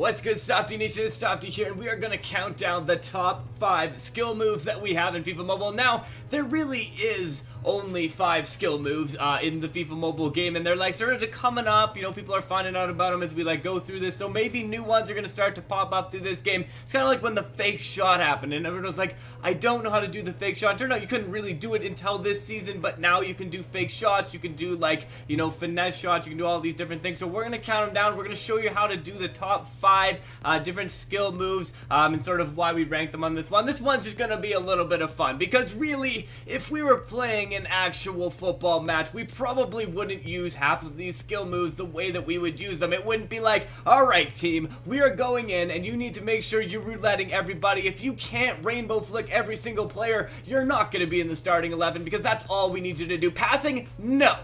What's good, Stopde Nation? It's Stopde here, and we are going to count down the top 5 skill moves that we have in FIFA Mobile. Now, there really is only 5 skill moves in the FIFA Mobile game, and they're like started to coming up. You know, people are finding out about them as we like go through this, so maybe new ones are going to start to pop up through this game. It's kind of like when the fake shot happened, and everyone was like, I don't know how to do the fake shot. It turned out you couldn't really do it until this season, but now you can do fake shots. You can do, like, you know, finesse shots. You can do all these different things. So we're going to count them down. We're going to show you how to do the top 5 different skill moves and sort of why we rank them on this one. This one's just going to be a little bit of fun, because really, if we were playing an actual football match, we probably wouldn't use half of these skill moves the way that we would use them. It wouldn't be like, alright team, we are going in and you need to make sure you're rouletting everybody. If you can't rainbow flick every single player, you're not going to be in the starting 11, because that's all we need you to do. Passing? No.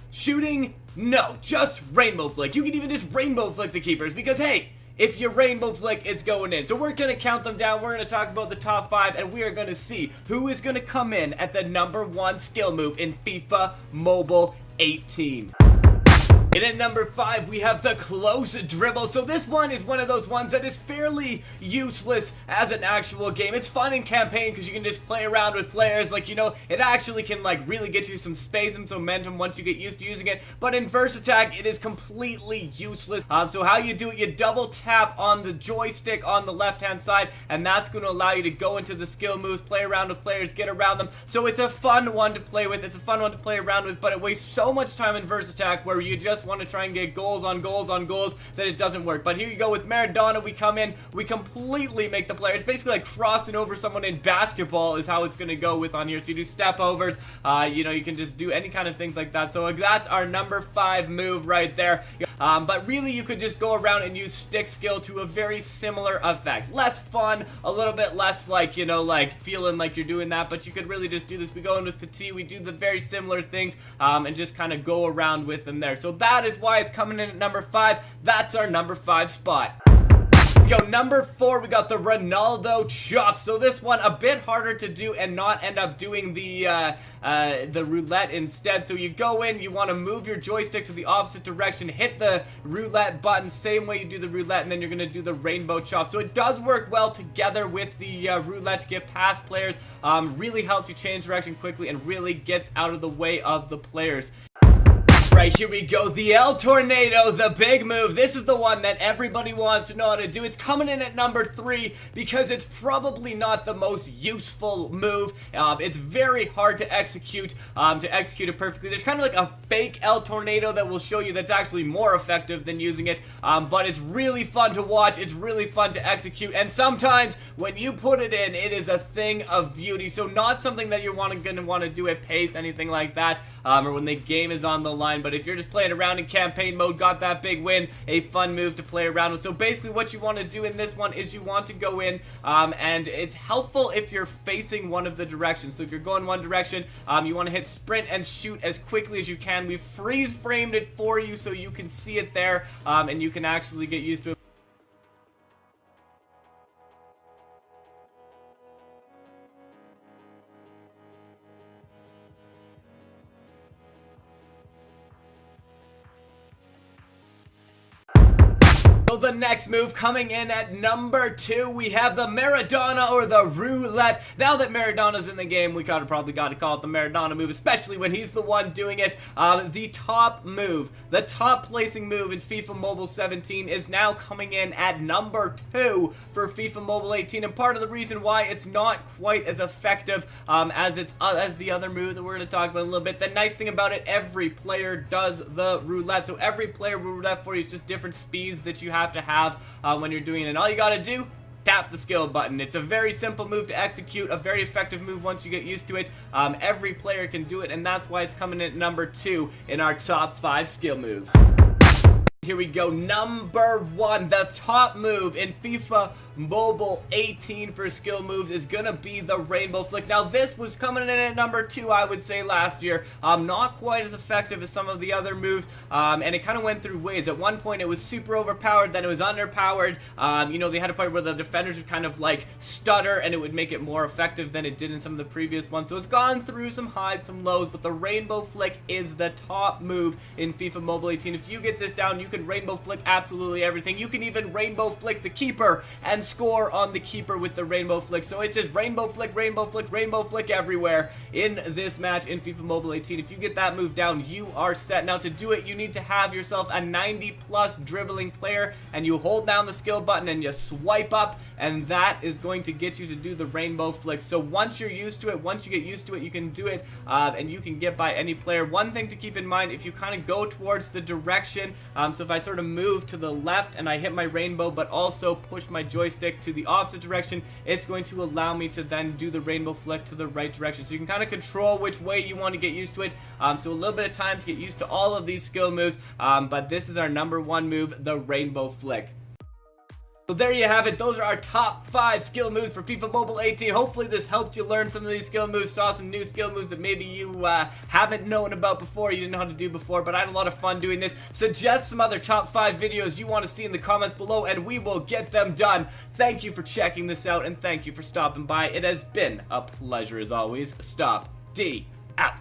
Shooting? No. Just rainbow flick. You can even just rainbow flick the keepers, because hey, if you rainbow flick, it's going in. So we're going to count them down. We're going to talk about the top 5, and we are going to see who is going to come in at the #1 skill move in FIFA Mobile 18. And at number 5, we have the close dribble. So this one is one of those ones that is fairly useless as an actual game. It's fun in campaign because you can just play around with players. Like, you know, it actually can, like, really get you some space and some momentum once you get used to using it. But in Verse Attack, it is completely useless. So how you do it, you double tap on the joystick on the left-hand side, and that's going to allow you to go into the skill moves, play around with players, get around them. So it's a fun one to play with. It's a fun one to play around with, but it wastes so much time in Verse Attack where you just want to try and get goals on goals on goals that it doesn't work. But here you go with Maradona. We come in, we completely make the player. It's basically like crossing over someone in basketball is how it's going to go with on here. So you do step overs, you know, you can just do any kind of things like that. So that's our number 5 move right there. But really you could just go around and use stick skill to a very similar effect. Less fun, a little bit less like, you know, like feeling like you're doing that, but you could really just do this. We go in with the T, we do the very similar things and just kind of go around with them there. So that is why it's coming in at number 5. That's our number 5 spot. Yo, number 4, we got the Ronaldo chop. So this one a bit harder to do and not end up doing the roulette instead. So you go in, you want to move your joystick to the opposite direction, hit the roulette button, same way you do the roulette, and then you're going to do the rainbow chop. So it does work well together with the roulette to get past players. Really helps you change direction quickly and really gets out of the way of the players. Right, here we go, the El Tornado, the big move. This is the one that everybody wants to know how to do. It's coming in at number 3 because it's probably not the most useful move. It's very hard to execute it perfectly. There's kind of like a fake El Tornado that will show you that's actually more effective than using it, but it's really fun to watch. It's really fun to execute, and sometimes when you put it in, it is a thing of beauty. So not something that you're going to want to do at pace, anything like that, or when the game is on the line. But if you're just playing around in campaign mode, got that big win, a fun move to play around with. So basically what you want to do in this one is you want to go in, and it's helpful if you're facing one of the directions. So if you're going one direction, you want to hit sprint and shoot as quickly as you can. We've freeze framed it for you so you can see it there, and you can actually get used to it. The next move coming in at number 2, we have the Maradona or the roulette. Now that Maradona's in the game, we probably got to call it the Maradona move, especially when he's the one doing it. The top move, the top placing move in FIFA Mobile 17 is now coming in at number 2 for FIFA Mobile 18, and part of the reason why it's not quite as effective as the other move that we're going to talk about in a little bit. The nice thing about it, every player does the roulette, so every player will roulette for you. It's just different speeds that you have to have when you're doing it, and all you gotta do, tap the skill button. It's a very simple move to execute, a very effective move once you get used to it. Every player can do it, and that's why it's coming in at number 2 in our top 5 skill moves. Here we go, number 1, the top move in FIFA Mobile 18 for skill moves is gonna be the rainbow flick. Now this was coming in at number 2, I would say, last year. Not quite as effective as some of the other moves, and it kind of went through waves. At one point it was super overpowered, then it was underpowered. You know, they had a part where the defenders would kind of like stutter and it would make it more effective than it did in some of the previous ones. So it's gone through some highs, some lows, but the rainbow flick is the top move in FIFA Mobile 18. If you get this down, you can can rainbow flick absolutely everything. You can even rainbow flick the keeper and score on the keeper with the rainbow flick. So it's just rainbow flick, rainbow flick, rainbow flick everywhere in this match in FIFA Mobile 18. If you get that move down, you are set. Now to do it, you need to have yourself a 90+ dribbling player, and you hold down the skill button and you swipe up, and that is going to get you to do the rainbow flick. So once you're used to it, once you get used to it, you can do it, and you can get by any player. One thing to keep in mind, if you kind of go towards the direction, so if I sort of move to the left and I hit my rainbow but also push my joystick to the opposite direction, it's going to allow me to then do the rainbow flick to the right direction. So you can kind of control which way you want to get used to it. So a little bit of time to get used to all of these skill moves, but this is our #1 move, the rainbow flick. So there you have it. Those are our top 5 skill moves for FIFA Mobile 18. Hopefully this helped you learn some of these skill moves, saw some new skill moves that maybe you haven't known about before, you didn't know how to do before, but I had a lot of fun doing this. Suggest some other top 5 videos you want to see in the comments below, and we will get them done. Thank you for checking this out, and thank you for stopping by. It has been a pleasure as always. Stopde out.